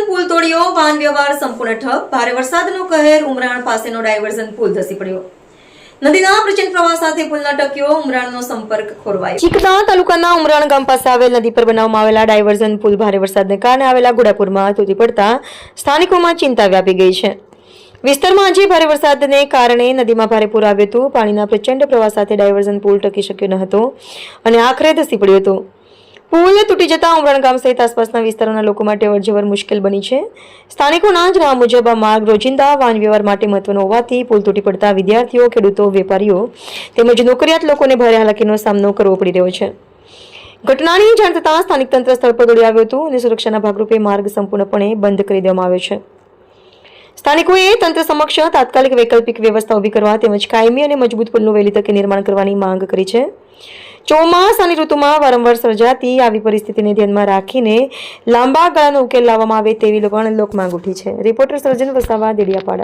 Diversion પુલ તોડ્યો, વાહન વ્યવહાર સંપૂર્ણ ઠપ. ભારે વરસાદનો કહેર, ઉમરાણ પાસેનો ડાયવર્ઝન પુલ ધસી પડ્યો. નદીના પ્રચંડ પ્રવાહ સાથે પુલ ન ટક્યો, ઉમરાણનો સંપર્ક ખોરવાયો. ચીખના તાલુકાના ઉમરાણ ગામ પાસે આવેલ નદી પર બનાવવામાં આવેલા ડાયવર્ઝન પુલ ભારે વરસાદને કારણે આવેલા ઘોડાપુરમાં તૂટી પડતા સ્થાનિકોમાં ચિંતા વ્યાપી ગઈ છે. વિસ્તારમાં આજે ભારે વરસાદને કારણે નદીમાં ભારે પૂર આવ્યું હતું. પાણીના પ્રચંડ પ્રવાહ સાથે ડાયવર્ઝન પુલ ટકી શક્યો ન હતો અને આખરે ધસી પડ્યો હતો. પુલ તૂટી જતા ઉમરાણ ગામ સહિત આસપાસના વિસ્તારોના લોકો માટે અવરજવર મુશ્કેલ બની છે. સ્થાનિકોના જણાવ્યા મુજબ આ માર્ગ રોજિંદા વાહન વ્યવહાર માટે મહત્વનો હોવાથી પુલ તૂટી પડતા વિદ્યાર્થીઓ, ખેડૂતો, વેપારીઓ તેમજ નોકરિયાત લોકોને ભારે હાલાકીનો સામનો કરવો પડી રહ્યો છે. ઘટનાની જાણ થતાં સ્થાનિક તંત્ર સ્થળ પર દોડી આવ્યું હતું અને સુરક્ષાના ભાગરૂપે માર્ગ સંપૂર્ણપણે બંધ કરી દેવામાં આવ્યો છે. સ્થાનિકોએ તંત્ર સમક્ષ તાત્કાલિક વૈકલ્પિક વ્યવસ્થા ઊભી કરવા તેમજ કાયમી અને મજબૂત પુલનું વહેલી તકે નિર્માણ કરવાની માંગ કરી છે. ચોમાસાની ઋતુમાં વારંવાર સર્જાતી આવી પરિસ્થિતિને ધ્યાનમાં રાખીને લાંબા ગાળાનો ઉકેલ લાવવામાં આવે તેવી પણ લોક માંગ ઉઠી છે. રિપોર્ટર સર્જન વસાવા, દેડિયાપાડા.